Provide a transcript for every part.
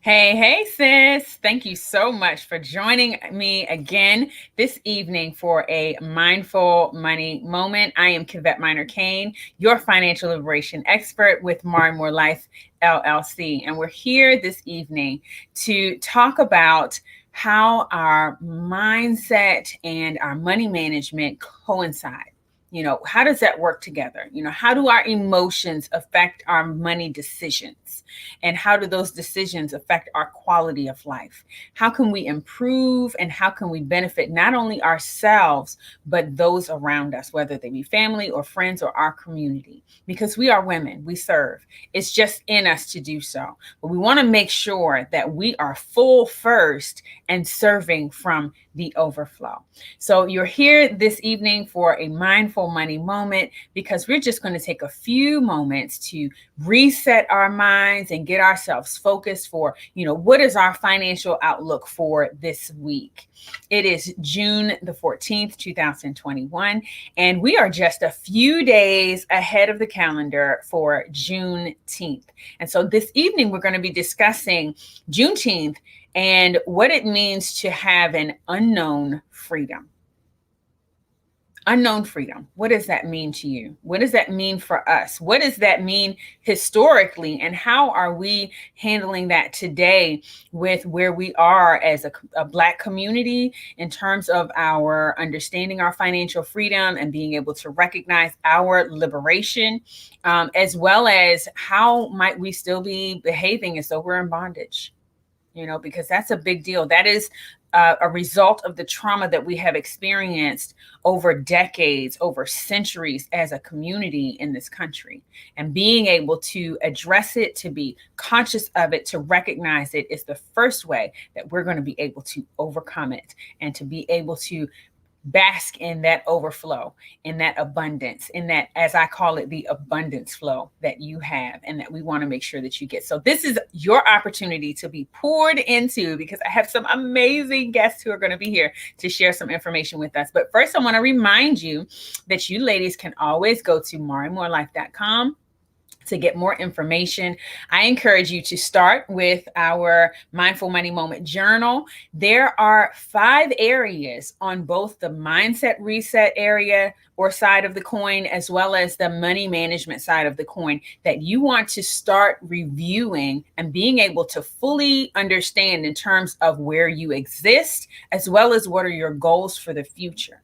Hey, sis. Thank you so much for joining me again this evening for a mindful money moment. I am Kivette Minor Kane, your financial liberation expert with More Life LLC. And we're here this evening to talk about how our mindset and our money management coincide. How does that work together? How do our emotions affect our money decisions? And how do those decisions affect our quality of life? How can we improve and how can we benefit not only ourselves, but those around us, whether they be family or friends or our community? Because we are women, we serve. It's just in us to do so. But we want to make sure that we are full first and serving from the overflow. So you're here this evening for a mindful money moment because we're just going to take a few moments to reset our minds and get ourselves focused for, what is our financial outlook for this week? It is June the 14th, 2021, and we are just a few days ahead of the calendar for Juneteenth. And so this evening, we're going to be discussing Juneteenth and what it means to have an unknown freedom. Unknown freedom. What does that mean to you? What does that mean for us? What does that mean historically? And how are we handling that today with where we are as a Black community in terms of our understanding our financial freedom and being able to recognize our liberation, as well as how might we still be behaving as though we're in bondage? Because that's a big deal. That is a result of the trauma that we have experienced over decades, over centuries as a community in this country. And being able to address it, to be conscious of it, to recognize it is the first way that we're going to be able to overcome it and to be able to bask in that overflow, in that abundance, in that, as I call it, the abundance flow that you have and that we want to make sure that you get. So this is your opportunity to be poured into, because I have some amazing guests who are going to be here to share some information with us. But first, I want to remind you that you ladies can always go to moreandmorelife.com to get more information. I encourage you to start with our Mindful Money Moment journal. There are 5 areas on both the mindset reset area or side of the coin, as well as the money management side of the coin, that you want to start reviewing and being able to fully understand in terms of where you exist, as well as what are your goals for the future.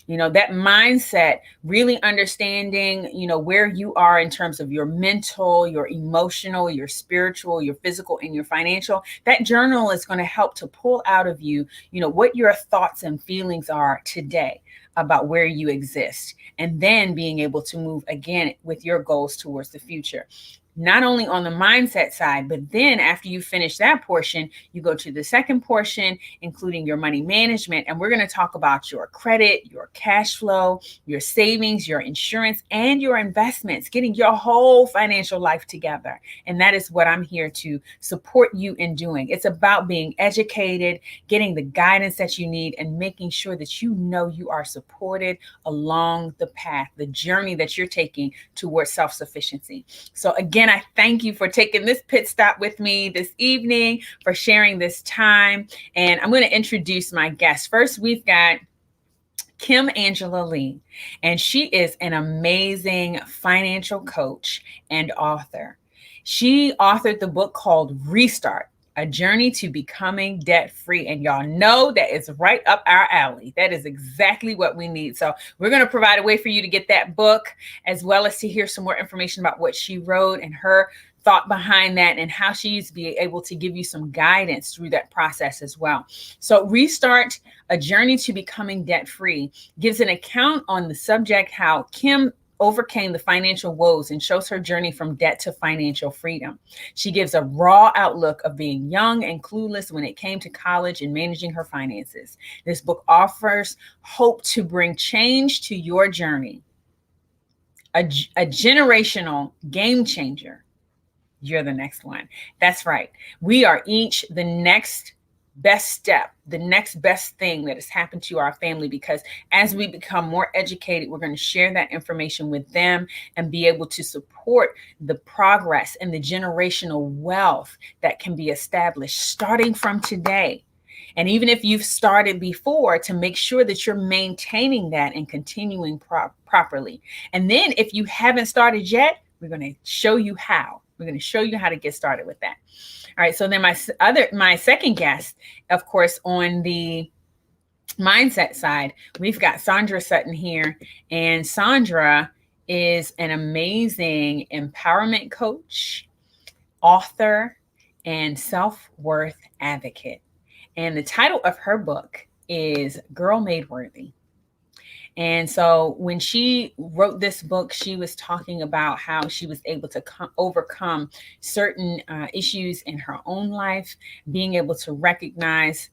That mindset, really understanding, where you are in terms of your mental, your emotional, your spiritual, your physical, and your financial. That journal is going to help to pull out of you, what your thoughts and feelings are today about where you exist, and then being able to move again with your goals towards the future. Not only on the mindset side, but then after you finish that portion, you go to the second portion, including your money management. And we're going to talk about your credit, your cash flow, your savings, your insurance, and your investments, getting your whole financial life together. And that is what I'm here to support you in doing. It's about being educated, getting the guidance that you need, and making sure that you know you are supported along the path, the journey that you're taking towards self-sufficiency. So again, I thank you for taking this pit stop with me this evening, for sharing this time. And I'm going to introduce my guests. First, we've got Kim Angela Lee, and she is an amazing financial coach and author. She authored the book called Restart: A Journey to Becoming Debt-Free. And y'all know that is right up our alley. That is exactly what we need. So we're going to provide a way for you to get that book, as well as to hear some more information about what she wrote and her thought behind that, and how she's be able to give you some guidance through that process as well. So Restart: A Journey to Becoming Debt-Free gives an account on the subject, how Kim overcame the financial woes and shows her journey from debt to financial freedom. She gives a raw outlook of being young and clueless when it came to college and managing her finances. This book offers hope to bring change to your journey. A generational game changer. You're the next one. That's right. We are each the next best step, the next best thing that has happened to our family. Because as we become more educated, we're going to share that information with them and be able to support the progress and the generational wealth that can be established starting from today. And even if you've started before, to make sure that you're maintaining that and continuing properly. And then if you haven't started yet, we're going to show you how. We're going to show you how to get started with that. All right. So then my second guest, of course, on the mindset side, we've got Sandra Sutton here. And Sandra is an amazing empowerment coach, author, and self-worth advocate. And the title of her book is Girl Made Worthy. And so when she wrote this book, she was talking about how she was able to overcome certain issues in her own life, being able to recognize,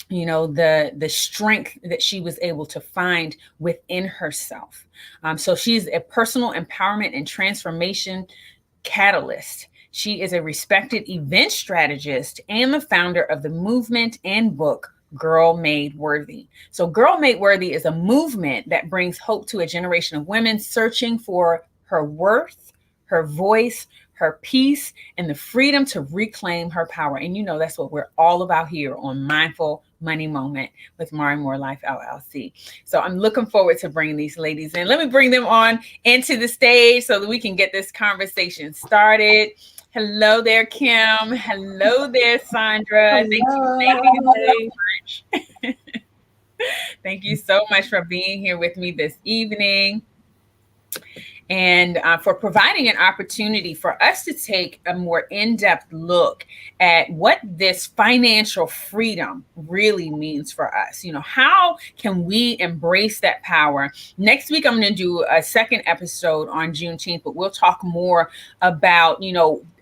the strength that she was able to find within herself. So she's a personal empowerment and transformation catalyst. She is a respected event strategist and the founder of the movement and book Girl Made Worthy. So Girl Made Worthy is a movement that brings hope to a generation of women searching for her worth, her voice, her peace, and the freedom to reclaim her power. And that's what we're all about here on Mindful Money Moment with Mari Moore Life LLC. So I'm looking forward to bringing these ladies in. Let me bring them on into the stage so that we can get this conversation started. Hello there, Kim. Hello there, Sandra. Hello. Thank you so much. Thank you so much for being here with me this evening, and for providing an opportunity for us to take a more in-depth look at what this financial freedom really means for us. How can we embrace that power? Next week, I'm going to do a second episode on Juneteenth, but we'll talk more about,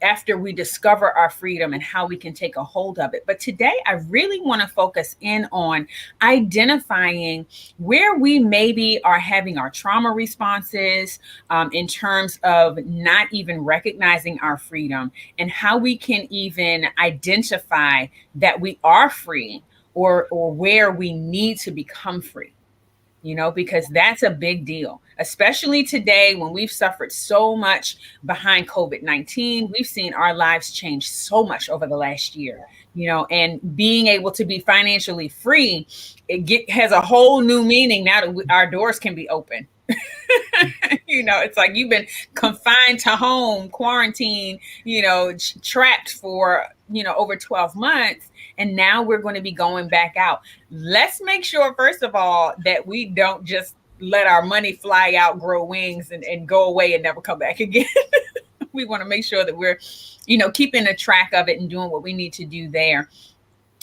after we discover our freedom and how we can take a hold of it. But today, I really want to focus in on identifying where we maybe are having our trauma responses, in terms of not even recognizing our freedom, and how we can even identify that we are free, or where we need to become free. Because that's a big deal, especially today when we've suffered so much behind COVID-19. We've seen our lives change so much over the last year, and being able to be financially free, has a whole new meaning now that our doors can be open. It's like you've been confined to home, quarantine, trapped for, over 12 months. And now we're going to be going back out. Let's make sure, first of all, that we don't just let our money fly out, grow wings, and go away and never come back again. We want to make sure that we're, keeping a track of it and doing what we need to do there.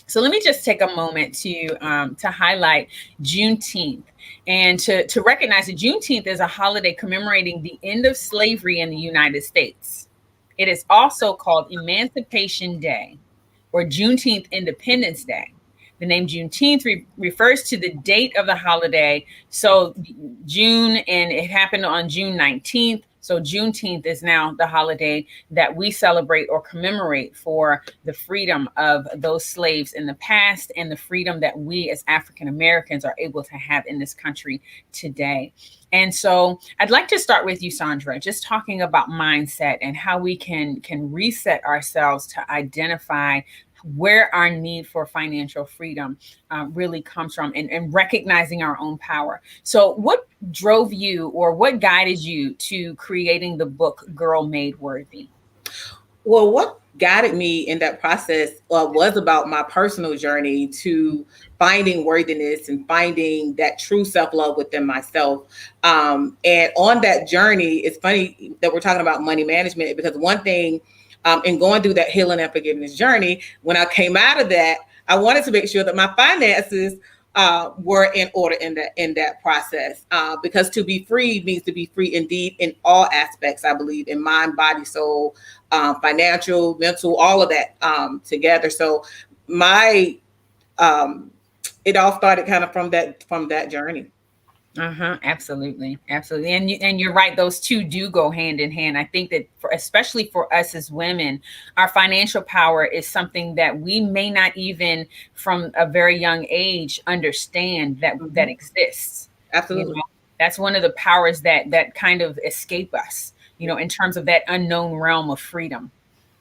So let me just take a moment to highlight Juneteenth, and to recognize that Juneteenth is a holiday commemorating the end of slavery in the United States. It is also called Emancipation Day, or Juneteenth Independence Day. The name Juneteenth refers to the date of the holiday. So June, and it happened on June 19th. So Juneteenth is now the holiday that we celebrate or commemorate for the freedom of those slaves in the past, and the freedom that we as African Americans are able to have in this country today. And so I'd like to start with you, Sandra, just talking about mindset and how we can reset ourselves to identify where our need for financial freedom really comes from, and recognizing our own power. So what drove you, or what guided you to creating the book Girl Made Worthy? Well, what guided me in that process was about my personal journey to finding worthiness and finding that true self-love within myself. And on that journey, it's funny that we're talking about money management, because one thing in going through that healing and forgiveness journey, when I came out of that, I wanted to make sure that my finances were in order in that process, because to be free means to be free indeed in all aspects. I believe in mind, body, soul, financial, mental, all of that together. So my it all started kind of from that journey. Uh-huh. Absolutely. Absolutely. And you're right. Those two do go hand in hand. I think that especially for us as women, our financial power is something that we may not even from a very young age understand that Hmm. exists. You Absolutely. know, that's one of the powers that kind of escape us, Yeah. in terms of that unknown realm of freedom.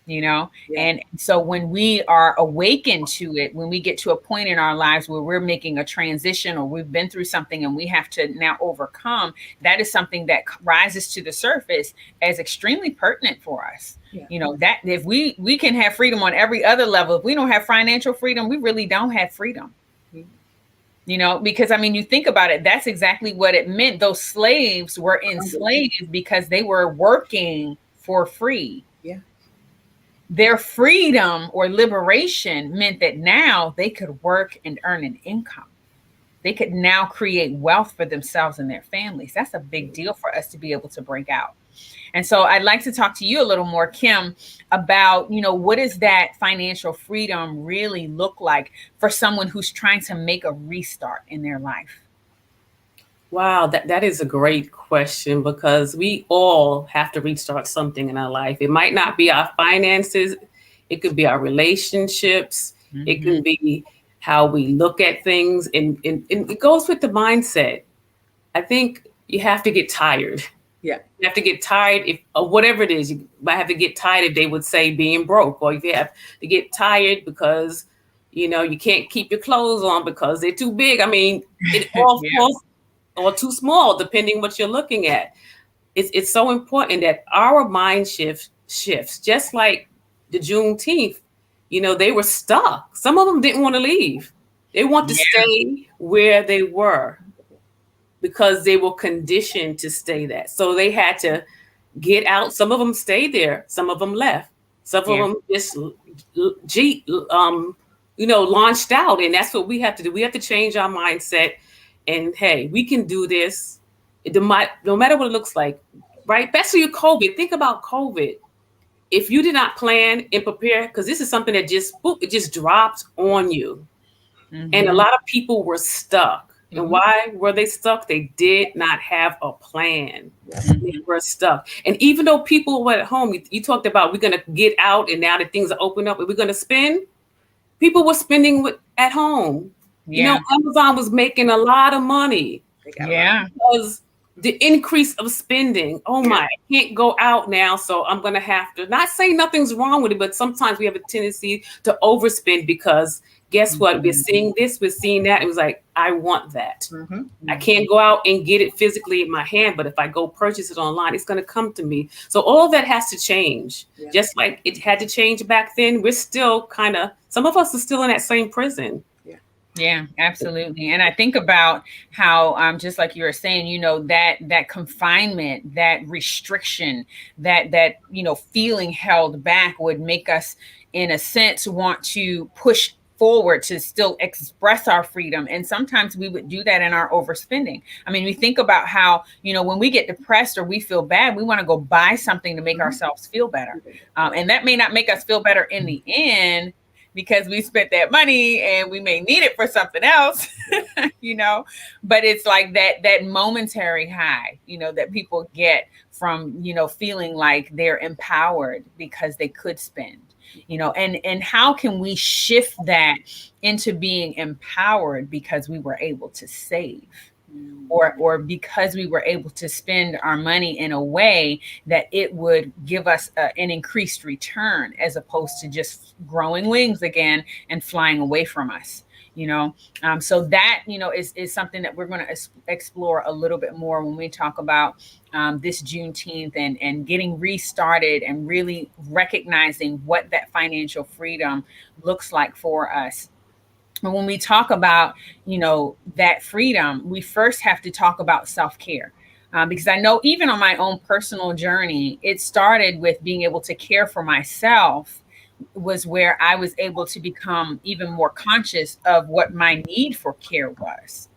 Yeah. And so when we are awakened to it, when we get to a point in our lives where we're making a transition or we've been through something and we have to now overcome, that is something that rises to the surface as extremely pertinent for us. Yeah. That if we can have freedom on every other level, if we don't have financial freedom, we really don't have freedom. Mhm. Because I mean, you think about it, that's exactly what it meant. Those slaves were enslaved because they were working for free. Yeah. Their freedom or liberation meant that now they could work and earn an income. They could now create wealth for themselves and their families. That's a big deal for us to be able to break out. And so I'd like to talk to you a little more, Kim, about, what does that financial freedom really look like for someone who's trying to make a restart in their life? Wow, that is a great question because we all have to restart something in our life. It might not be our finances, it could be our relationships, it Mm-hmm. can be how we look at things, and it goes with the mindset. I think you have to get tired. Yeah. You have to get tired if or whatever it is. You might have to get tired if they would say being broke, or if you have to get tired because you can't keep your clothes on because they're too big. I mean, it all Yeah. falls or too small, depending what you're looking at. It's so important that our mind shifts, just like the Juneteenth. They were stuck. Some of them didn't want to leave. They want to Yeah. stay where they were because they were conditioned to stay that. So they had to get out. Some of them stayed there. Some of them left. Some of Yeah. them just, launched out. And that's what we have to do. We have to change our mindset. And hey, we can do this. No matter what it looks like, right? Especially COVID. Think about COVID. If you did not plan and prepare, because this is something that just boop, it just dropped on you. And a Mm-hmm. lot of people were stuck. And Hmm. why were they stuck? They did not have a plan. Yeah. They were stuck. And even though people were at home, you talked about we're going to get out and now that things are open up and we're going to spend. People were spending at home. Yeah. Amazon was making a lot of money They got a lot. Yeah. because the increase of spending. Oh Yeah. my, I can't go out now, so I'm going to have to. Not saying nothing's wrong with it, but sometimes we have a tendency to overspend because guess what? We're seeing this, we're seeing that. It was like, I want that. Hmm. I can't go out and get it physically in my hand, but if I go purchase it online, it's going to come to me. So all of that has to change. Yeah. Just like it had to change back then, we're still some of us are still in that same prison. Yeah, absolutely. And I think about how, just like you were saying, that confinement, that restriction, that feeling held back would make us, in a sense, want to push forward to still express our freedom. And sometimes we would do that in our overspending. I mean, we think about how, when we get depressed or we feel bad, we want to go buy something to make ourselves feel better. And that may not make us feel better in the end, because we spent that money and we may need it for something else, but it's like that momentary high, that people get from, feeling like they're empowered because they could spend, and how can we shift that into being empowered because we were able to save? Or because we were able to spend our money in a way that it would give us an increased return, as opposed to just growing wings again and flying away from us. So that is something that we're going to explore a little bit more when we talk about this Juneteenth and getting restarted and really recognizing what that financial freedom looks like for us. And when we talk about, that freedom, we first have to talk about self-care. Because I know even on my own personal journey, it started with being able to care for myself, was where I was able to become even more conscious of what my need for care was.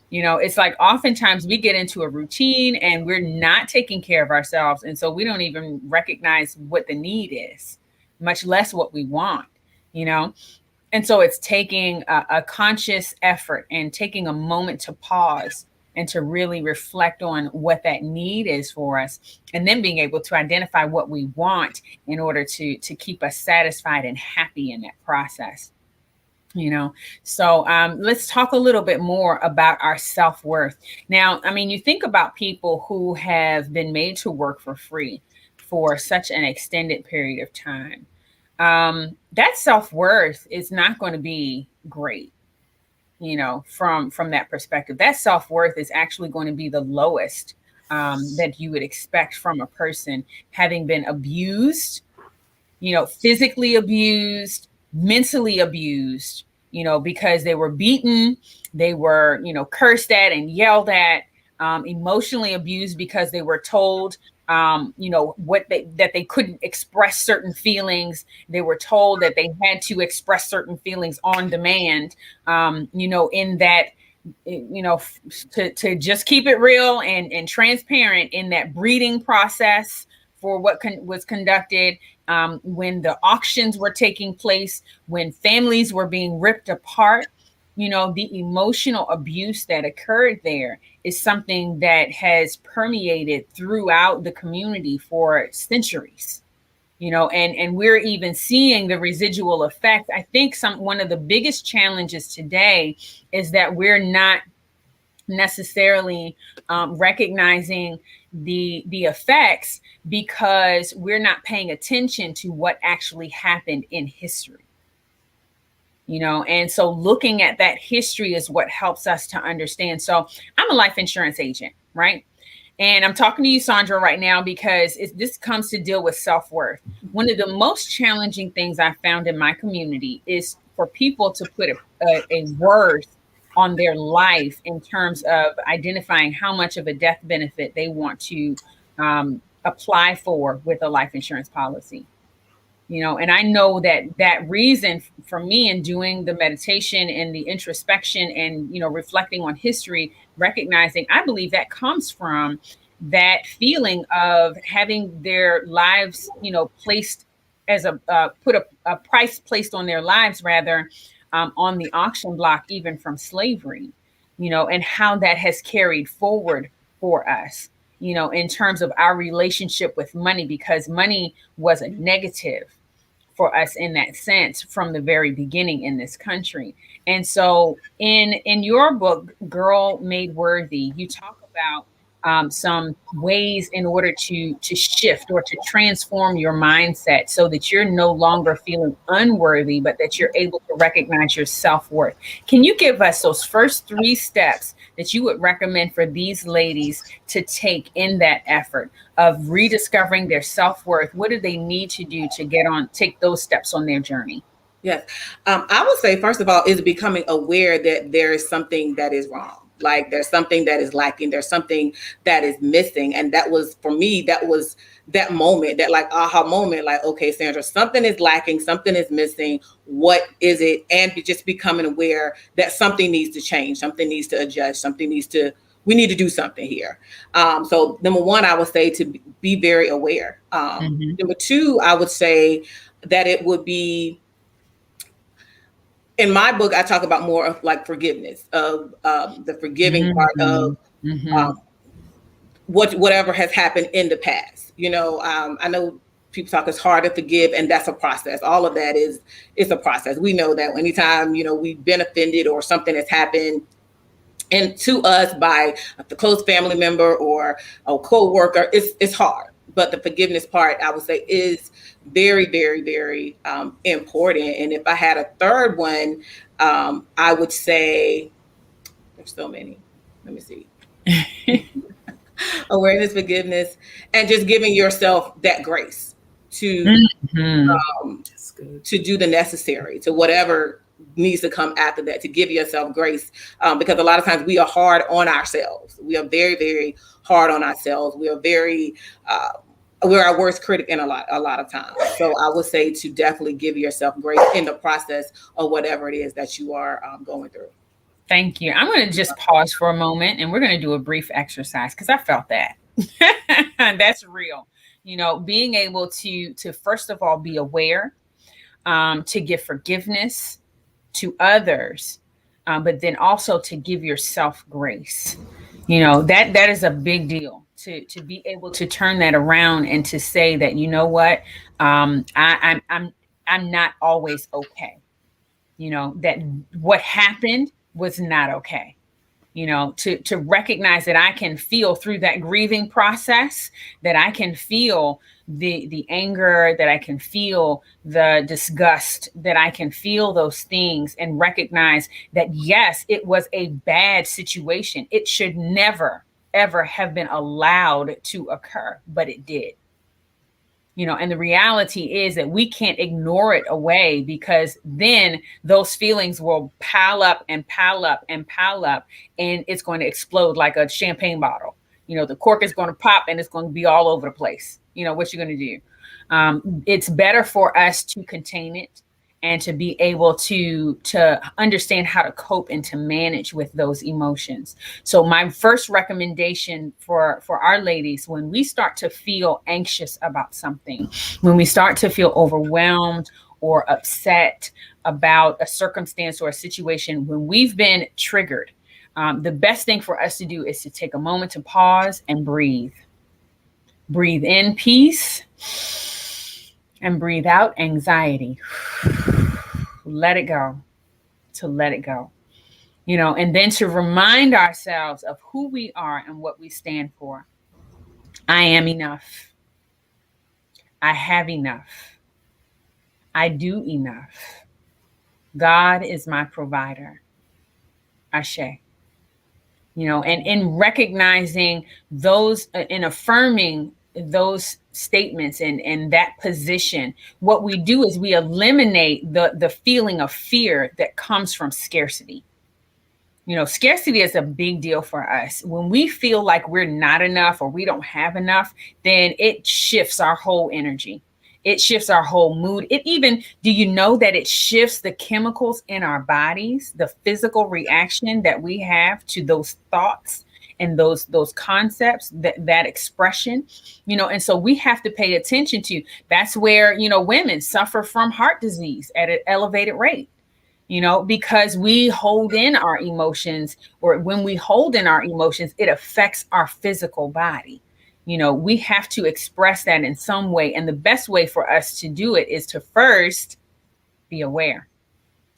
It's like oftentimes we get into a routine and we're not taking care of ourselves. And so we don't even recognize what the need is, much less what we want, you know? And so it's taking a conscious effort and taking a moment to pause and to really reflect on what that need is for us, and then being able to identify what we want in order to keep us satisfied and happy in that process. So let's talk a little bit more about our self-worth. Now, I mean, you think about people who have been made to work for free for such an extended period of time. That self-worth is not going to be great, from that perspective. That self-worth is actually going to be the lowest that you would expect from a person having been abused, physically abused, mentally abused, because they were beaten, they were, cursed at and yelled at, emotionally abused because they were told, that they couldn't express certain feelings. They were told that they had to express certain feelings on demand, in that, to just keep it real and transparent in that breeding process for what was conducted, when the auctions were taking place, when families were being ripped apart. The emotional abuse that occurred there is something that has permeated throughout the community for centuries. And we're even seeing the residual effect. I think one of the biggest challenges today is that we're not necessarily recognizing the effects, because we're not paying attention to what actually happened in history. And so looking at that history is what helps us to understand. So I'm a life insurance agent, right? And I'm talking to you, Sandra, right now, because this comes to deal with self-worth. One of the most challenging things I found in my community is for people to put a worth on their life in terms of identifying how much of a death benefit they want to apply for with a life insurance policy. And I know that reason for me in doing the meditation and the introspection and, reflecting on history, recognizing, I believe that comes from that feeling of having their lives, placed as put a price placed on their lives, rather, on the auction block, even from slavery, and how that has carried forward for us, in terms of our relationship with money, because money was a negative for us in that sense from the very beginning in this country. And so in your book, Girl Made Worthy, you talk about some ways in order to shift or to transform your mindset so that you're no longer feeling unworthy, but that you're able to recognize your self-worth. Can you give us those first 3 steps that you would recommend for these ladies to take in that effort of rediscovering their self-worth? What do they need to do to take those steps on their journey? Yes. I would say, first of all, is becoming aware that there is something that is wrong. Like there's something that is lacking. There's something that is missing. And that was, for me, that was that moment, that like aha moment, like, okay, Sandra, something is lacking, something is missing. What is it? And just becoming aware that something needs to change, something needs to adjust, we need to do something here. So number 1, I would say to be very aware. Number 2, I would say that it would be, in my book, I talk about more of like forgiveness, of the forgiving part of whatever has happened in the past. I know people talk it's hard to forgive, and that's a process. All of that is a process. We know that anytime, we've been offended or something has happened and to us by a close family member or a co-worker, it's hard. But the forgiveness part, I would say, is very, very, very important. And if I had a third one, I would say, there's so many. Let me see. Awareness, forgiveness, and just giving yourself that grace to do the necessary, to whatever needs to come after that, to give yourself grace, because a lot of times we are hard on ourselves. We are very, very hard on ourselves. We are we're our worst critic in a lot of times. So I would say to definitely give yourself grace in the process of whatever it is that you are going through. Thank you. I'm going to just pause for a moment, and we're going to do a brief exercise because I felt that. That's real. Being able to first of all be aware, to give forgiveness to others, but then also to give yourself grace. You know, that is a big deal to be able to turn that around and to say that, you know what, I'm not always okay. You know, that what happened was not okay. You know, to recognize that I can feel through that grieving process, that I can feel the anger, that I can feel the disgust, that I can feel those things, and recognize that yes, it was a bad situation. It should never ever have been allowed to occur, but it did. You know, and the reality is that we can't ignore it away, because then those feelings will pile up and pile up and pile up, and it's going to explode like a champagne bottle. You know, the cork is going to pop and it's going to be all over the place. You know, what you're going to do. It's better for us to contain it and to be able to understand how to cope and to manage with those emotions. So my first recommendation for our ladies, when we start to feel anxious about something, when we start to feel overwhelmed or upset about a circumstance or a situation, when we've been triggered, the best thing for us to do is to take a moment to pause and breathe. Breathe in peace and breathe out anxiety. Let it go. To let it go. You know, and then to remind ourselves of who we are and what we stand for. I am enough. I have enough. I do enough. God is my provider. Ashe. You know, and in recognizing those, in affirming those statements and that position, what we do is we eliminate the feeling of fear that comes from scarcity. You know, scarcity is a big deal for us. When we feel like we're not enough or we don't have enough, then it shifts our whole energy. It shifts our whole mood. It even, do you know that it shifts the chemicals in our bodies, the physical reaction that we have to those thoughts and those concepts, that expression, you know. And so we have to pay attention to. That's where, you know, women suffer from heart disease at an elevated rate, you know, because we hold in our emotions, or when we hold in our emotions, it affects our physical body. You know, we have to express that in some way. And the best way for us to do it is to first be aware.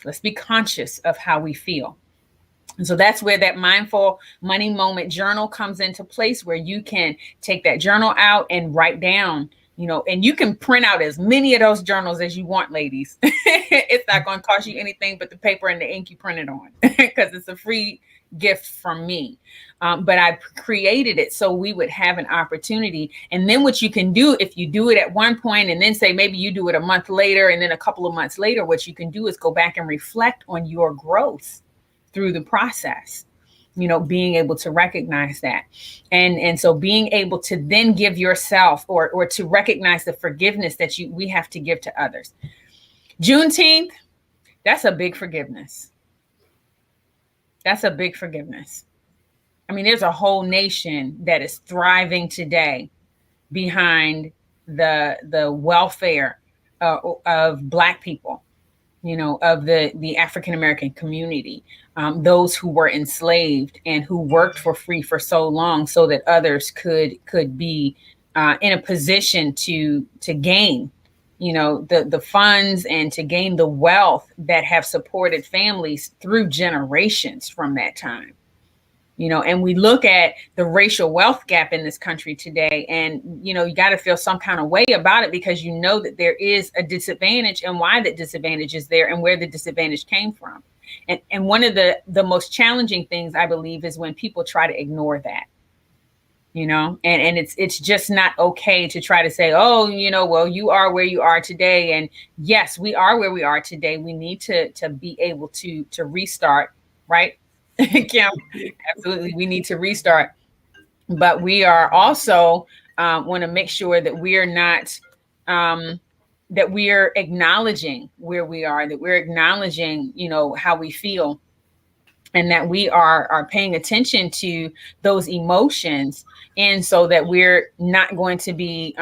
Let's be conscious of how we feel. And so that's where that mindful money moment journal comes into place, where you can take that journal out and write down, you know, and you can print out as many of those journals as you want, ladies. It's not going to cost you anything but the paper and the ink you printed on, because it's a free gift from me. But I created it so we would have an opportunity. And then what you can do, if you do it at one point and then say maybe you do it a month later and then a couple of months later, what you can do is go back and reflect on your growth through the process, you know, being able to recognize that. And so being able to then give yourself, or to recognize the forgiveness that we have to give to others. Juneteenth, that's a big forgiveness. That's a big forgiveness. I mean, there's a whole nation that is thriving today behind the welfare of Black people, you know, of the African-American community, those who were enslaved and who worked for free for so long so that others could be in a position to gain, you know, the funds and to gain the wealth that have supported families through generations from that time. You know, and we look at the racial wealth gap in this country today, and, you know, you got to feel some kind of way about it, because you know that there is a disadvantage, and why that disadvantage is there and where the disadvantage came from. And one of the most challenging things, I believe, is when people try to ignore that, you know, and it's just not okay to try to say, oh, you know, well, you are where you are today. And yes, we are where we are today. We need to be able to restart, right? Kim, absolutely. We need to restart, but we are also want to make sure that we're not, that we're acknowledging where we are, that we're acknowledging, you know, how we feel, and that we are paying attention to those emotions. And so that we're not going to be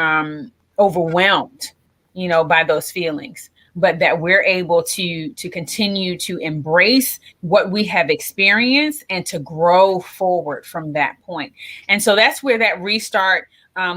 overwhelmed, you know, by those feelings. but that we're able to continue to embrace what we have experienced and to grow forward from that point. And so that's where that restart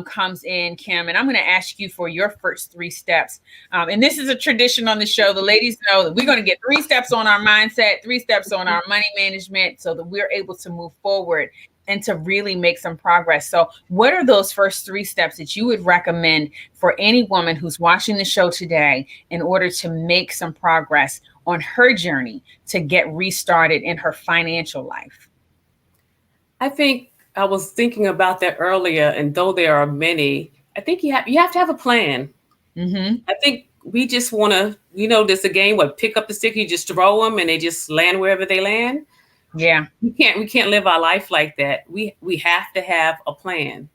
comes in, Kim. And I'm going to ask you for your first 3 steps. And this is a tradition on the show. The ladies know that we're going to get 3 steps on our mindset, 3 steps on our money management, so that we're able to move forward and to really make some progress. So what are those first 3 steps that you would recommend for any woman who's watching the show today in order to make some progress on her journey to get restarted in her financial life? I think I was thinking about that earlier, and though there are many, I think you have to have a plan. Mm-hmm. I think we just want to, there's a game where pick up the stick, you just throw them, and they just land wherever they land. Yeah, we can't live our life like that. We have to have a plan,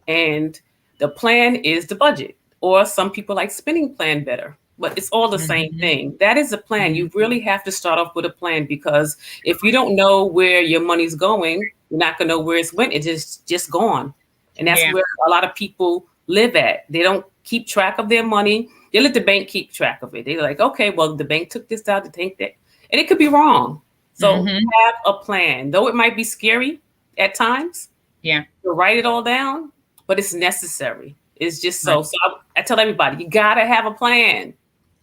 and the plan is the budget, or some people like spending plan better. But it's all the same thing. That is a plan. You really have to start off with a plan, because if you don't know where your money's going, you're not going to know where it's went. It's just gone. And that's where a lot of people live at. They don't keep track of their money. They let the bank keep track of it. They're like, okay, well, the bank took this out to think that. And it could be wrong. So have a plan. Though it might be scary at times. Yeah. To write it all down, but it's necessary. It's just so. So I tell everybody, you got to have a plan.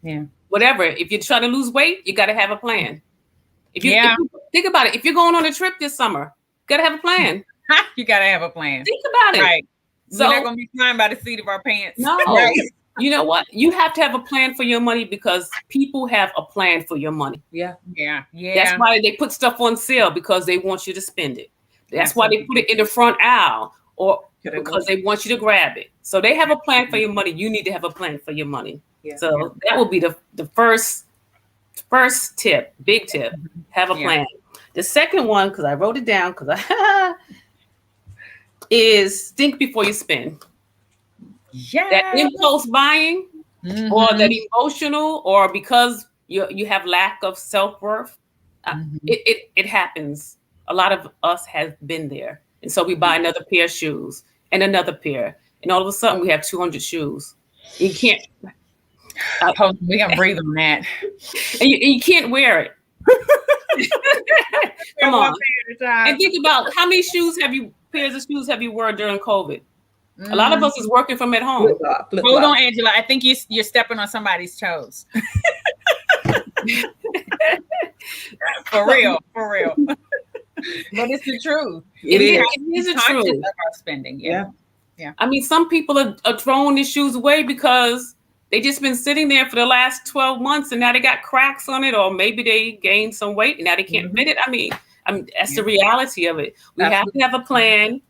Yeah. Whatever. If you're trying to lose weight, you got to have a plan. If you think about it, if you're going on a trip this summer, you got to have a plan. You got to have a plan. Think about it. Right. So, we're not going to be flying by the seat of our pants. No. Right. You know what? You have to have a plan for your money, because people have a plan for your money. Yeah. That's why they put stuff on sale, because they want you to spend it. That's why they put it in the front aisle, or because they want you to grab it. So they have a plan for your money. You need to have a plan for your money. Yeah. So that will be the first tip, big tip. Have a plan. The second one, because I wrote it down, is think before you spend. Yeah. That impulse buying, or that emotional, or because you have lack of self-worth, it happens. A lot of us have been there. And so we buy another pair of shoes and another pair. And all of a sudden we have 200 shoes. You can't. We're going to breathe on that. And you can't wear it. Come on. And think about how many pairs of shoes have you worn during COVID? A lot of us is working from at home. Hold on, Angela. I think you're stepping on somebody's toes. For real. But it's the truth. It is the truth. Of our spending. Yeah. I mean, some people are throwing these shoes away because they just been sitting there for the last 12 months, and now they got cracks on it, or maybe they gained some weight and now they can't fit it. I mean, that's the reality of it. We have to have a plan.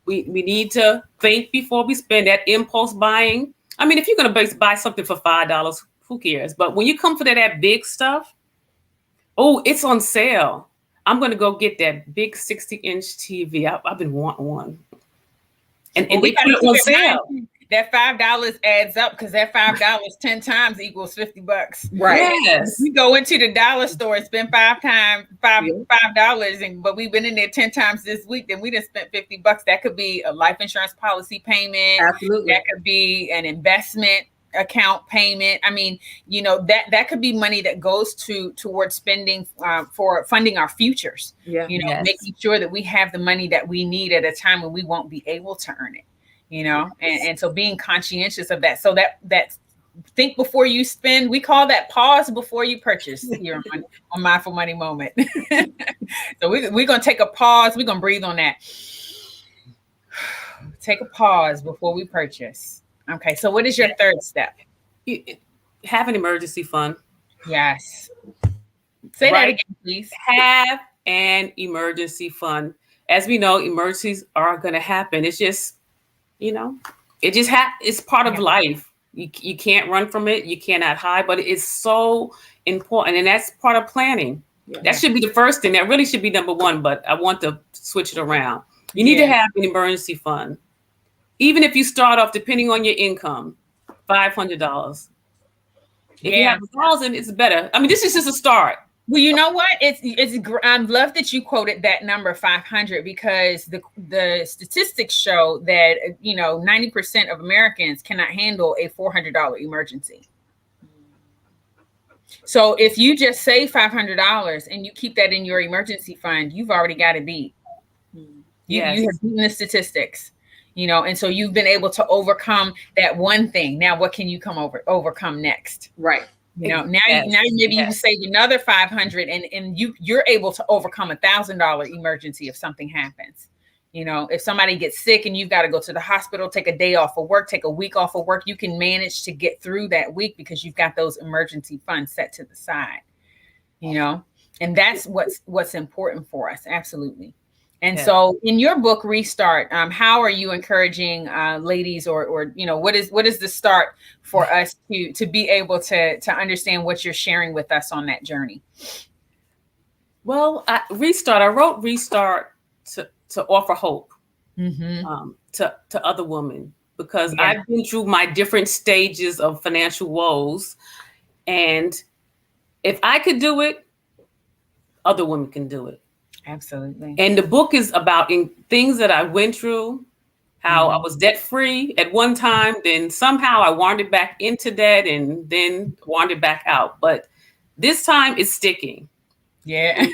We need to think before we spend. That impulse buying. I mean, if you're going to buy something for $5, who cares? But when you come for that big stuff, it's on sale. I'm going to go get that big 60-inch TV. I've been wanting one. And they put it on sale. That $5 adds up, because that $5 10 times equals $50. Right. Yes. We go into the dollar store and spend $5, but we've been in there 10 times this week, then we just spent $50. That could be a life insurance policy payment. Absolutely. That could be an investment account payment. I mean, that could be money that goes towards spending for funding our futures. Making sure that we have the money that we need at a time when we won't be able to earn it. And so being conscientious of that. So that think before you spend, we call that pause before you purchase here on Mindful Money Moment. So we're going to take a pause. We're going to breathe on that. Take a pause before we purchase. Okay. So what is your third step? Have an emergency fund. Yes. Say that again, please. Have an emergency fund. As we know, emergencies are going to happen. It's just, it's part of life. You can't run from it. You cannot hide, but it's so important. And that's part of planning. Yeah. That should be the first thing. That really should be number one, but I want to switch it around. You need to have an emergency fund. Even if you start off, depending on your income, $500. If you have 1,000, it's better. I mean, this is just a start. Well, you know what? I love that you quoted that number 500, because the statistics show that 90% of Americans cannot handle a $400 emergency. So if you just save $500 and you keep that in your emergency fund, you've already got it beat. You have beaten the statistics, and so you've been able to overcome that one thing. Now, what can you overcome next? Right. Now maybe you save another 500 and you're able to overcome $1,000 emergency if something happens. If somebody gets sick and you've got to go to the hospital, take a day off of work, take a week off of work, you can manage to get through that week because you've got those emergency funds set to the side, and that's what's important for us. Absolutely. And so in your book, Restart, how are you encouraging ladies or what is the start for us to be able to understand what you're sharing with us on that journey? Well, I wrote Restart to offer hope to other women, because I've been through my different stages of financial woes. And if I could do it, other women can do it. Absolutely. And the book is about things that I went through, how I was debt free at one time, then somehow I wandered back into debt and then wandered back out. But this time it's sticking. Yeah.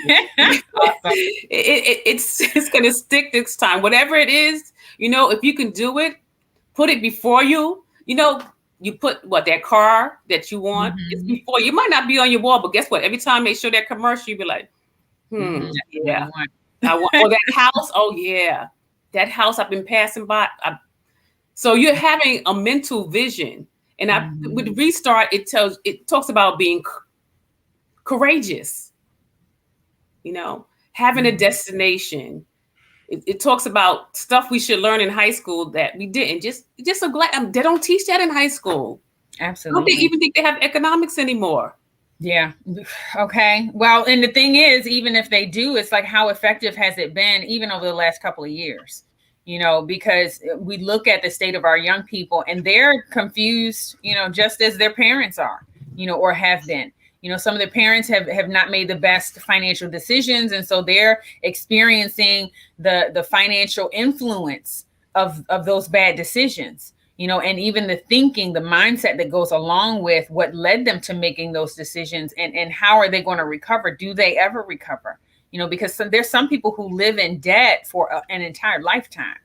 It's going to stick this time. Whatever it is, if you can do it, put it before you. You put that car that you want is before you. Might not be on your wall, but guess what? Every time they show that commercial, you be like, yeah, I want that house. Oh yeah, that house I've been passing by. So you're having a mental vision, and with Restart, it talks about being courageous. Having a destination. It talks about stuff we should learn in high school that we didn't. Just so glad they don't teach that in high school. Absolutely. I don't even think they have economics anymore. Yeah. Okay. Well, and the thing is, even if they do, it's like, how effective has it been even over the last couple of years? Because we look at the state of our young people and they're confused, just as their parents are, or have been. Some of their parents have not made the best financial decisions. And so they're experiencing the financial influence of those bad decisions. And even the thinking, the mindset that goes along with what led them to making those decisions, and how are they going to recover? Do they ever recover? Because there's some people who live in debt for an entire lifetime,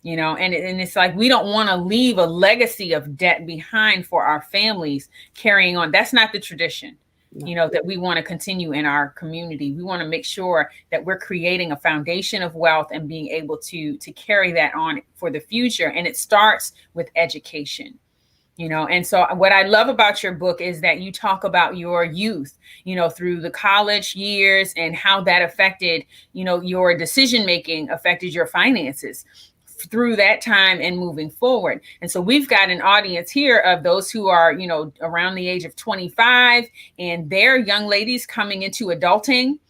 and it's like, we don't want to leave a legacy of debt behind for our families carrying on. That's not the tradition. That we want to continue in our community. We want to make sure that we're creating a foundation of wealth and being able to carry that on for the future. And it starts with education, and so what I love about your book is that you talk about your youth, through the college years and how that affected, your decision making, affected your finances through that time and moving forward. And so we've got an audience here of those who are, around the age of 25, and they're young ladies coming into adulting,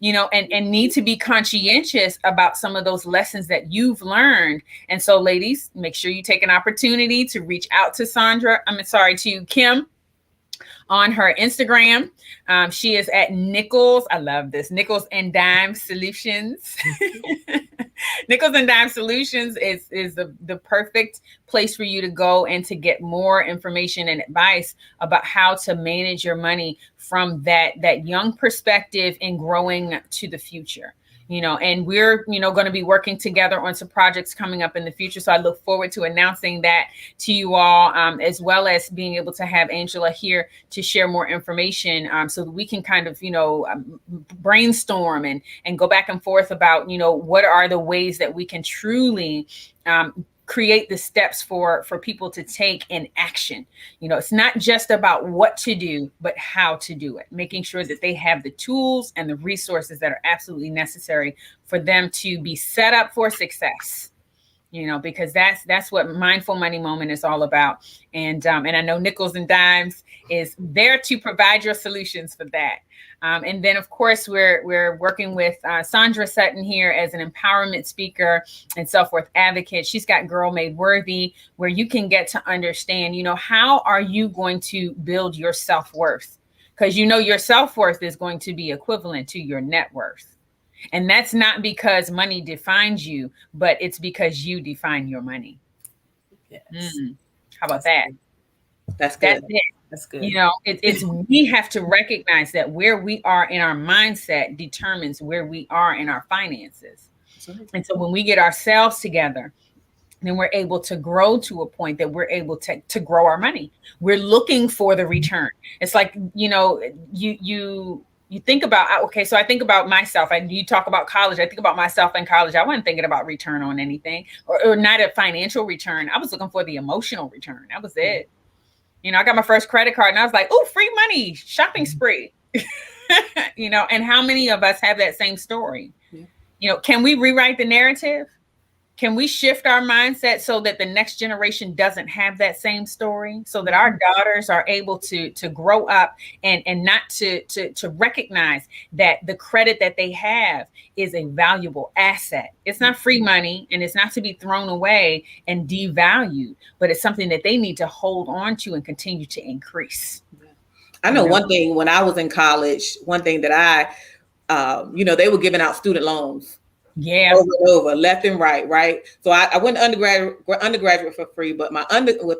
and need to be conscientious about some of those lessons that you've learned. And so, ladies, make sure you take an opportunity to reach out to to Kim on her Instagram. She is at Nickels. I love this. Nickels and Dime Solutions. Nickels and Dime Solutions is the perfect place for you to go and to get more information and advice about how to manage your money from that young perspective and growing to the future. And we're, going to be working together on some projects coming up in the future. So I look forward to announcing that to you all, as well as being able to have Angela here to share more information, so that we can kind of, brainstorm and go back and forth about, what are the ways that we can truly create the steps for people to take in action. It's not just about what to do, but how to do it, making sure that they have the tools and the resources that are absolutely necessary for them to be set up for success. Because that's what Mindful Money Moment is all about. And I know Nickels and Dimes is there to provide your solutions for that. And then, of course, we're working with Sandra Sutton here as an empowerment speaker and self-worth advocate. She's got Girl Made Worthy, where you can get to understand, how are you going to build your self-worth? Because, your self-worth is going to be equivalent to your net worth. And that's not because money defines you, but it's because you define your money. Yes. How about that? That's good. That's good. You know, it's we have to recognize that where we are in our mindset determines where we are in our finances. And so when we get ourselves together, then we're able to grow to a point that we're able to grow our money. We're looking for the return. It's like, you know, you think about, okay, so I think about myself. You talk about college. I think about myself in college. I wasn't thinking about return on anything, or not a financial return. I was looking for the emotional return. That was it. You know, I got my first credit card and I was like, oh, free money, shopping spree. You know, and how many of us have that same story? Yeah. You know, can we rewrite the narrative? Can we shift our mindset so that the next generation doesn't have that same story, so that our daughters are able to grow up and not to recognize that the credit that they have is a valuable asset. It's not free money, and it's not to be thrown away and devalued, but it's something that they need to hold on to and continue to increase. I know one thing when I was in college, one thing that you know, they were giving out student loans. Yeah, over and over, left and right. So I went undergraduate for free, but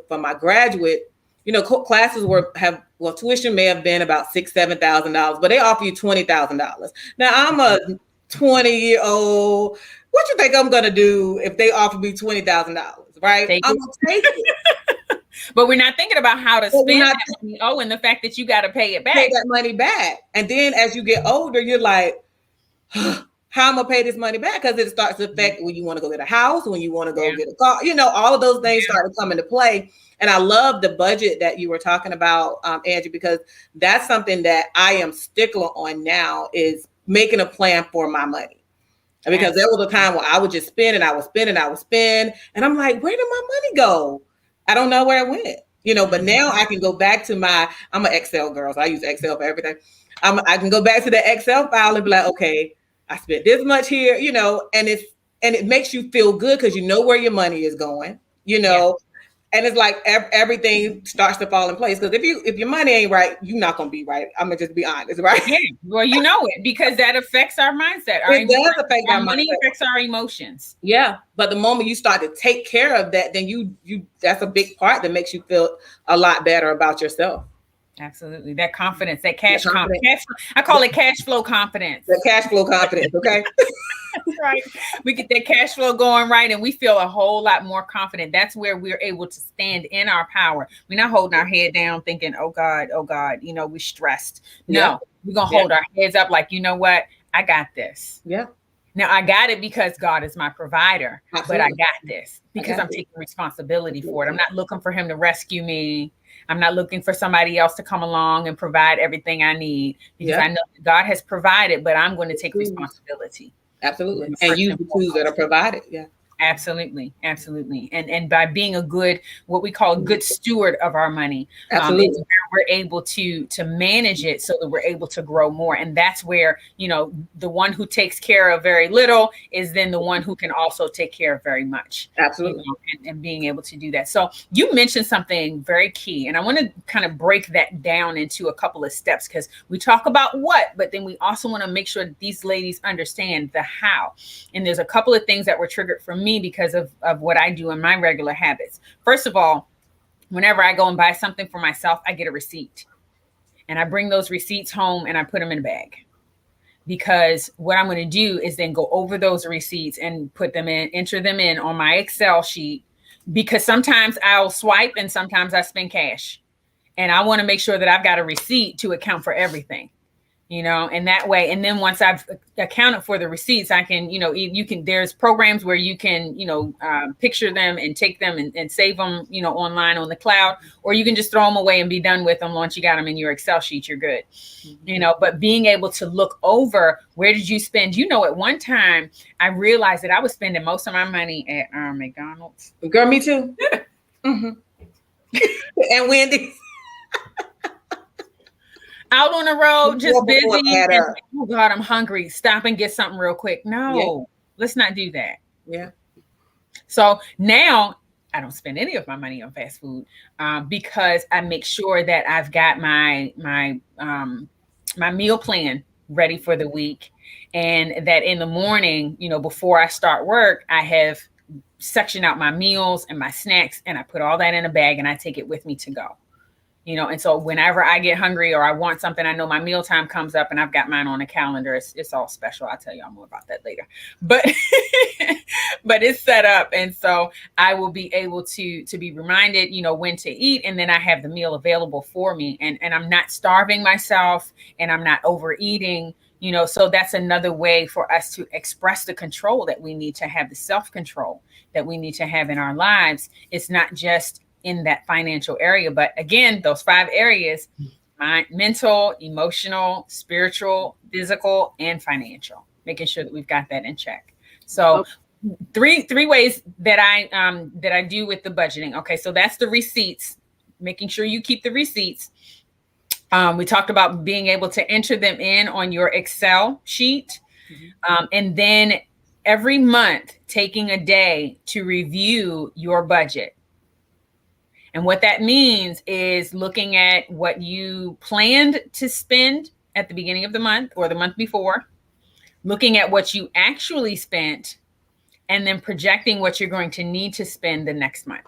for my graduate, you know, classes tuition may have been about $6,000-$7,000, but they offer you $20,000. Now I'm a 20-year-old. What you think I'm gonna do if they offer me $20,000? Right? I'm gonna take it. But we're not thinking about how to spend that money. Oh, and the fact that you got to pay it back. Pay that money back, and then as you get older, you're like, how I'm gonna pay this money back? Because it starts to affect when you want to go get a house, when you want to go get a car, you know, all of those things start to come into play. And I love the budget that you were talking about, Angie, because that's something that I am stickler on now, is making a plan for my money. Because there was a time where I would just spend and I would spend and I would spend. And I'm like, where did my money go? I don't know where it went. You know, but now I can go back to I'm an Excel girl, so I use Excel for everything. I can go back to the Excel file and be like, okay, I spent this much here, you know, and it makes you feel good because you know where your money is going, you know, and it's like everything starts to fall in place. Because if your money ain't right, you're not gonna be right. I'm gonna just be honest, right? Yeah. Well, you know it, because that affects our mindset. It does affect our money mindset. Affects our emotions. Yeah, but the moment you start to take care of that, then you that's a big part that makes you feel a lot better about yourself. Absolutely. That confidence, that cash confidence. I call it cash flow confidence. The cash flow confidence, okay? Right. We get that cash flow going right, and we feel a whole lot more confident. That's where we're able to stand in our power. We're not holding our head down thinking, oh God, you know, we're stressed. No, we're going to hold our heads up like, you know what? I got this. Yeah. Now I got it because God is my provider. Absolutely. But I got this because I'm taking responsibility for it. I'm not looking for him to rescue me. I'm not looking for somebody else to come along and provide everything I need, because I know that God has provided, but I'm going to take responsibility. Absolutely. And use the tools that are provided. Yeah. Absolutely. And by being a good, what we call a good steward of our money, absolutely, we're able to manage it so that we're able to grow more. And that's where, you know, the one who takes care of very little is then the one who can also take care of very much. Absolutely. You know, and being able to do that. So you mentioned something very key, and I want to kind of break that down into a couple of steps, because we talk about what, but then we also want to make sure that these ladies understand the how. And there's a couple of things that were triggered for me because of what I do in my regular habits. First of all, whenever I go and buy something for myself, I get a receipt, and I bring those receipts home and I put them in a bag, because what I'm going to do is then go over those receipts and enter them in on my Excel sheet, because sometimes I'll swipe and sometimes I spend cash, and I want to make sure that I've got a receipt to account for everything. You know, and that way, and then once I've accounted for the receipts, I can, you know, there's programs where you can, you know, picture them and take them and save them, you know, online on the cloud, or you can just throw them away and be done with them. Once you got them in your Excel sheet, you're good. Mm-hmm. You know, but being able to look over, where did you spend? You know, at one time I realized that I was spending most of my money at McDonald's. Girl, me too. Mm-hmm. And Wendy's. Out on the road, just busy. Oh God, I'm hungry. Stop and get something real quick. No, let's not do that. Yeah. So now I don't spend any of my money on fast food, because I make sure that I've got my meal plan ready for the week, and that in the morning, you know, before I start work, I have sectioned out my meals and my snacks, and I put all that in a bag and I take it with me to go. And so whenever I get hungry or I want something, I know my mealtime comes up and I've got mine on a calendar. It's all special. I'll tell y'all more about that later, but but it's set up. And so I will be able to be reminded, when to eat. And then I have the meal available for me, and I'm not starving myself and I'm not overeating. So that's another way for us to express the control that we need to have, the self-control that we need to have in our lives. It's not just in that financial area, but again, those 5 areas: mind, mental, emotional, spiritual, physical, and financial, making sure that we've got that in check. So three ways that I do with the budgeting. Okay. So that's the receipts, making sure you keep the receipts. We talked about being able to enter them in on your Excel sheet. And then every month, taking a day to review your budget. And what that means is looking at what you planned to spend at the beginning of the month or the month before, looking at what you actually spent, and then projecting what you're going to need to spend the next month.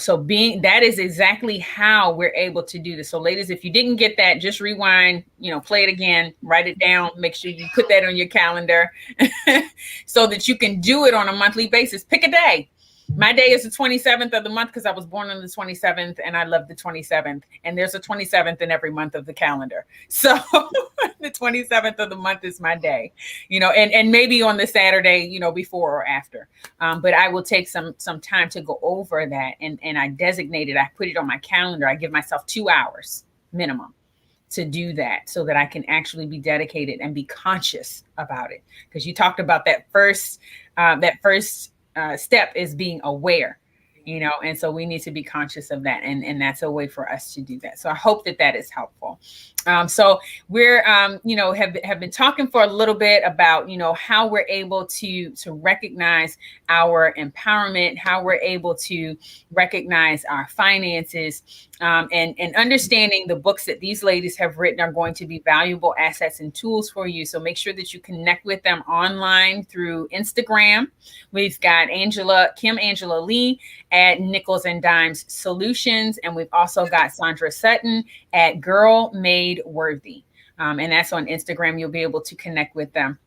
So that is exactly how we're able to do this. So ladies, if you didn't get that, just rewind, play it again, write it down, make sure you put that on your calendar so that you can do it on a monthly basis. Pick a day. My day is the 27th of the month because I was born on the 27th and I love the 27th. And there's a 27th in every month of the calendar. So the 27th of the month is my day, and maybe on the Saturday, before or after. But I will take some time to go over that. And I designate it. I put it on my calendar. I give myself 2 hours minimum to do that so that I can actually be dedicated and be conscious about it. Because you talked about that first step is being aware, and so we need to be conscious of that. And that's a way for us to do that. So I hope that is helpful. So we're, have been talking for a little bit about, how we're able to recognize our empowerment, how we're able to recognize our finances, and understanding the books that these ladies have written are going to be valuable assets and tools for you. So make sure that you connect with them online through Instagram. We've got Kim Angela Lee at Nickels and Dimes Solutions. And we've also got Sandra Sutton at Girl Made Worthy. And that's on Instagram. You'll be able to connect with them.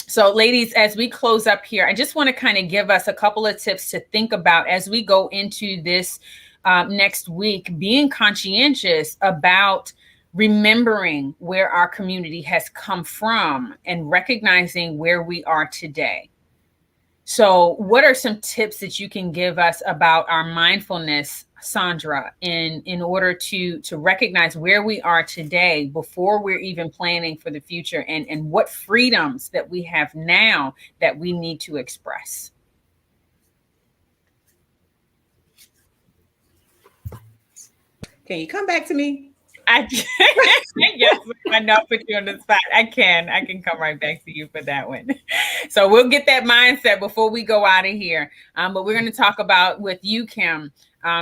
So ladies, as we close up here, I just want to kind of give us a couple of tips to think about as we go into this next week, being conscientious about remembering where our community has come from and recognizing where we are today. So what are some tips that you can give us about our mindfulness, Sandra, in order to recognize where we are today before we're even planning for the future, and what freedoms that we have now that we need to express? Can you come back to me? I can. Yes, I know I put you on the spot. I can come right back to you for that one. So we'll get that mindset before we go out of here. But we're going to talk about with you, Kim,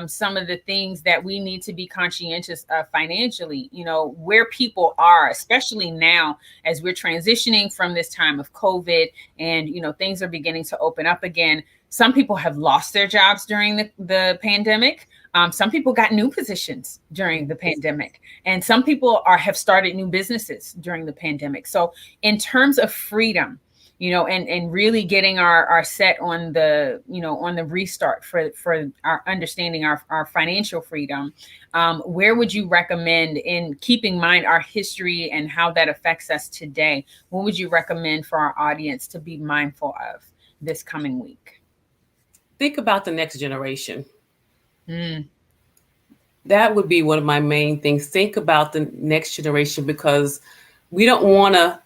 some of the things that we need to be conscientious of financially, where people are, especially now as we're transitioning from this time of COVID and, things are beginning to open up again. Some people have lost their jobs during the pandemic. Some people got new positions during the pandemic, and some people have started new businesses during the pandemic. So in terms of freedom, and really getting our set on the, on the restart for our understanding our financial freedom, where would you recommend, in keeping in mind our history and how that affects us today, what would you recommend for our audience to be mindful of this coming week? Think about the next generation. That would be one of my main things. Think about the next generation, because we want to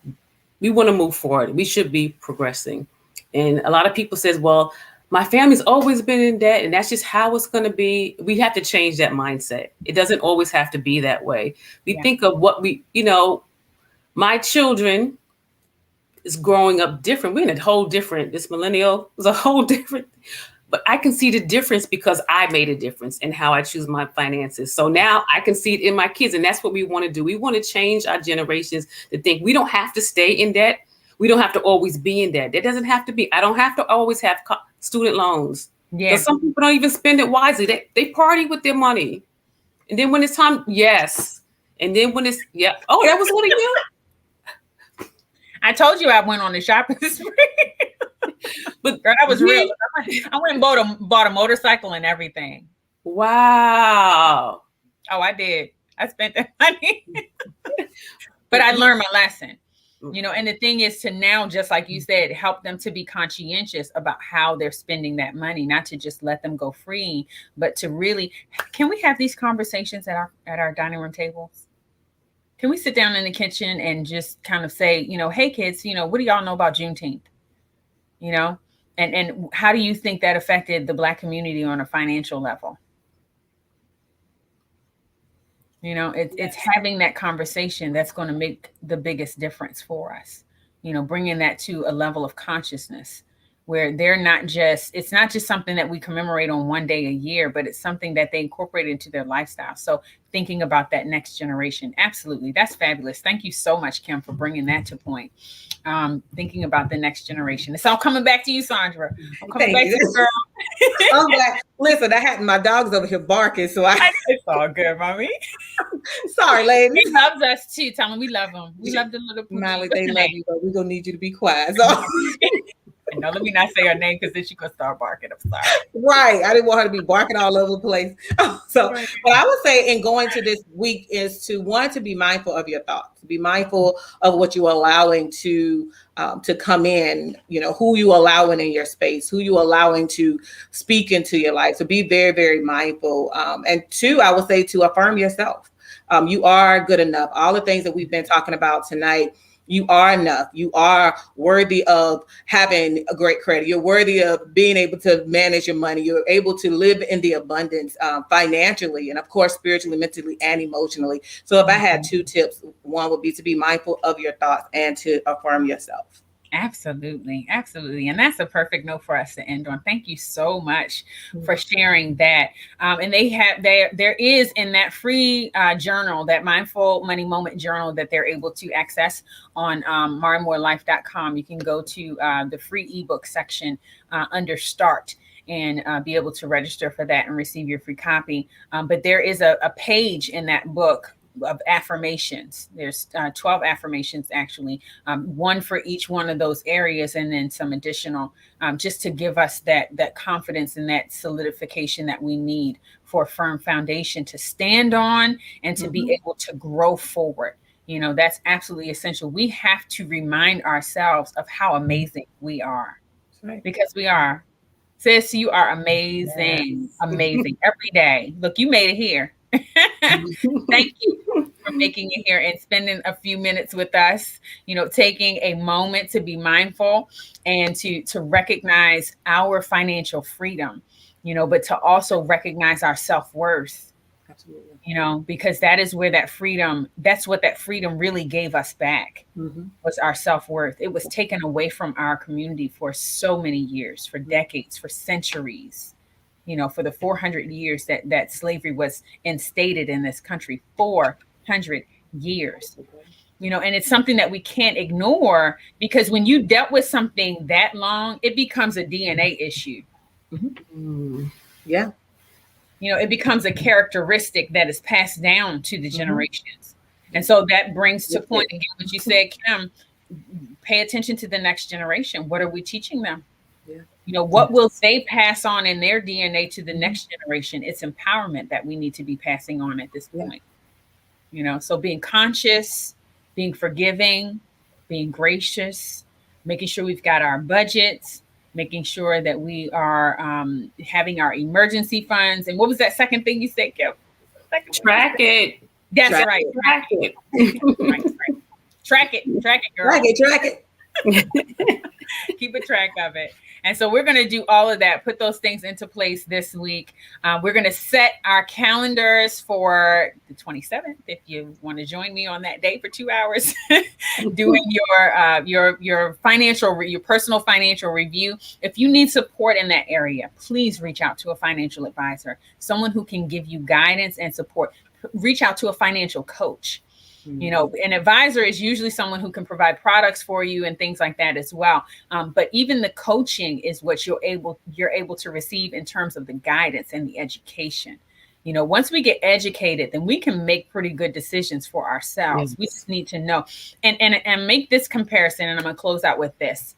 move forward. We should be progressing. And a lot of people says, well, my family's always been in debt and that's just how it's going to be. We have to change that mindset. It doesn't always have to be that way. We think of what my children is growing up different. We're in a whole different, this millennial is a whole different. But I can see the difference because I made a difference in how I choose my finances. So now I can see it in my kids. And that's what we want to do. We want to change our generations to think we don't have to stay in debt. We don't have to always be in debt. That doesn't have to be. I don't have to always have student loans. Yeah. Some people don't even spend it wisely. They party with their money. And then when it's time, yes. And then when it's, yeah. Oh, that was one of you? I told you I went on the shopping spree. But girl, that was real. I went and bought a motorcycle and everything. Wow. Oh, I did. I spent that money. But I learned my lesson. You know, and the thing is to now, just like you said, help them to be conscientious about how they're spending that money, not to just let them go free, but to really, can we have these conversations at our dining room tables? Can we sit down in the kitchen and just kind of say, you know, hey kids, you know, what do y'all know about Juneteenth? You know, and how do you think that affected the Black community on a financial level? You know, it's having that conversation that's going to make the biggest difference for us, you know, bringing that to a level of consciousness where it's not just something that we commemorate on one day a year, but it's something that they incorporate into their lifestyle. So thinking about that next generation. Absolutely. That's fabulous. Thank you so much, Kim, for bringing that to point. Thinking about the next generation. It's all coming back to you, Sandra. I'm coming back to you, girl. I'm like, listen, my dog's over here barking, so it's all good, mommy. Sorry, ladies. He loves us too. Tell him we love him. We love the little Molly, they love you, but we're gonna need you to be quiet. So. No, let me not say her name because then she could start barking. I'm sorry. Right. I didn't want her to be barking all over the place. So what I would say in going to this week is to be mindful of your thoughts, be mindful of what you're allowing to come in, you know, who you allowing in your space, who you allowing to speak into your life. So be very, very mindful. And two, I would say to affirm yourself. You are good enough. All the things that we've been talking about tonight, you are enough. You are worthy of having a great credit. You're worthy of being able to manage your money. You're able to live in the abundance financially and, of course, spiritually, mentally, and emotionally. So if I had two tips, one would be to be mindful of your thoughts and to affirm yourself. Absolutely. Absolutely. And that's a perfect note for us to end on. Thank you so much for sharing that. And there is in that free journal, that Mindful Money Moment journal that they're able to access on marimoorelife.com. You can go to the free ebook section under Start and be able to register for that and receive your free copy. But there is a page in that book of affirmations. There's 12 affirmations, actually, one for each one of those areas, and then some additional, just to give us that confidence and that solidification that we need for a firm foundation to stand on and to be able to grow forward. You know, that's absolutely essential. We have to remind ourselves of how amazing we are, because we are. Sis, you are amazing, amazing every day. Look, you made it here. Thank you for making it here and spending a few minutes with us, you know, taking a moment to be mindful and to recognize our financial freedom, you know, but to also recognize our self-worth. Absolutely. You know, because that is where that's what that freedom really gave us back, was our self-worth. It was taken away from our community for so many years, for decades, for centuries. You know, for the 400 years that slavery was instated in this country, 400 years, you know, and it's something that we can't ignore, because when you dealt with something that long, it becomes a DNA issue. Yeah. You know, it becomes a characteristic that is passed down to the generations. And so that brings to point again what you said, Kim, pay attention to the next generation. What are we teaching them? You know, what will they pass on in their DNA to the next generation? It's empowerment that we need to be passing on at this point. You know, so being conscious, being forgiving, being gracious, making sure we've got our budgets, making sure that we are having our emergency funds. And what was that second thing you said, Kim? Track it. That's right. Track it. Track it, girl. Track it. Keep a track of it. And so we're going to do all of that, put those things into place this week. We're going to set our calendars for the 27th. If you want to join me on that day for 2 hours, doing your personal financial review. If you need support in that area, please reach out to a financial advisor, someone who can give you guidance and support. Reach out to a financial coach. You know, an advisor is usually someone who can provide products for you and things like that as well. But even the coaching is what you're able to receive in terms of the guidance and the education. Once we get educated, then we can make pretty good decisions for ourselves. Yes. We just need to know and make this comparison. And I'm going to close out with this.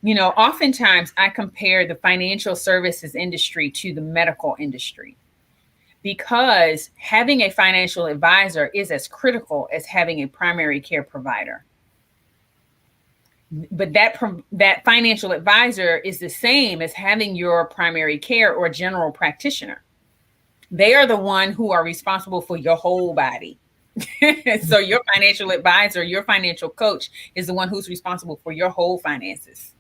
Oftentimes I compare the financial services industry to the medical industry, because having a financial advisor is as critical as having a primary care provider. But that financial advisor is the same as having your primary care or general practitioner. They are the one who are responsible for your whole body. So your financial advisor, your financial coach, is the one who's responsible for your whole finances.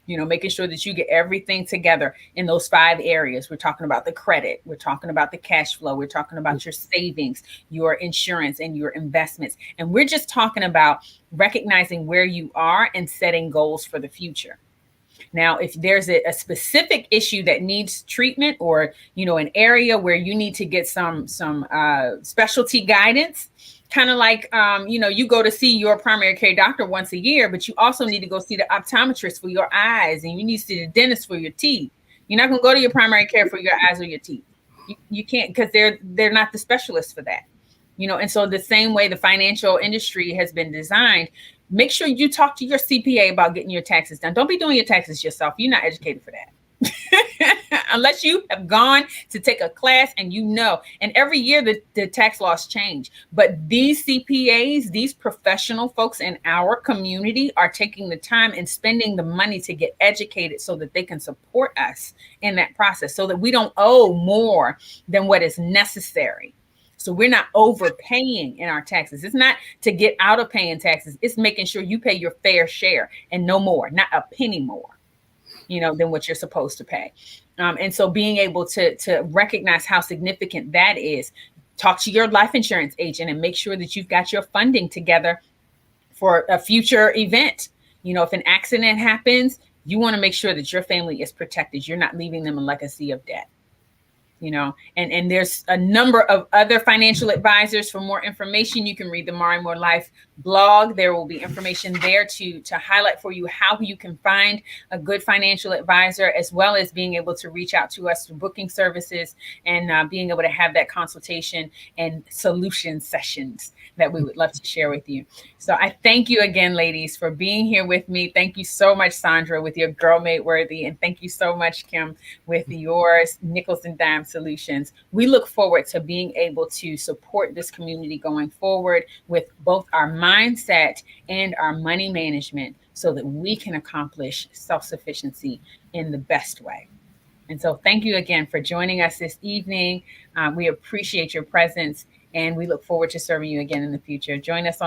Making sure that you get everything together in those 5 areas. We're talking about the credit. We're talking about the cash flow. We're talking about your savings, your insurance, and your investments. And we're just talking about recognizing where you are and setting goals for the future. Now, if there's a specific issue that needs treatment, or, an area where you need to get some specialty guidance, kind of like, you go to see your primary care doctor once a year, but you also need to go see the optometrist for your eyes, and you need to see the dentist for your teeth. You're not going to go to your primary care for your eyes or your teeth. You can't, because they're not the specialists for that. And so the same way the financial industry has been designed, make sure you talk to your CPA about getting your taxes done. Don't be doing your taxes yourself. You're not educated for that. Unless you have gone to take a class and and every year the tax laws change. But these CPAs, these professional folks in our community, are taking the time and spending the money to get educated so that they can support us in that process, so that we don't owe more than what is necessary. So we're not overpaying in our taxes. It's not to get out of paying taxes. It's making sure you pay your fair share and no more, not a penny more, than what you're supposed to pay. And so being able to recognize how significant that is, talk to your life insurance agent and make sure that you've got your funding together for a future event. If an accident happens, you want to make sure that your family is protected. You're not leaving them a legacy of debt. And there's a number of other financial advisors. For more information, you can read the Mari Moore Life blog. There will be information there to highlight for you how you can find a good financial advisor, as well as being able to reach out to us through booking services and being able to have that consultation and solution sessions that we would love to share with you. So I thank you again, ladies, for being here with me. Thank you so much, Sandra, with your Girl Made Worthy. And thank you so much, Kim, with yours, Nickels and Dimes Solutions. We look forward to being able to support this community going forward with both our mindset and our money management, so that we can accomplish self-sufficiency in the best way. And so thank you again for joining us this evening. We appreciate your presence, and we look forward to serving you again in the future. Join us on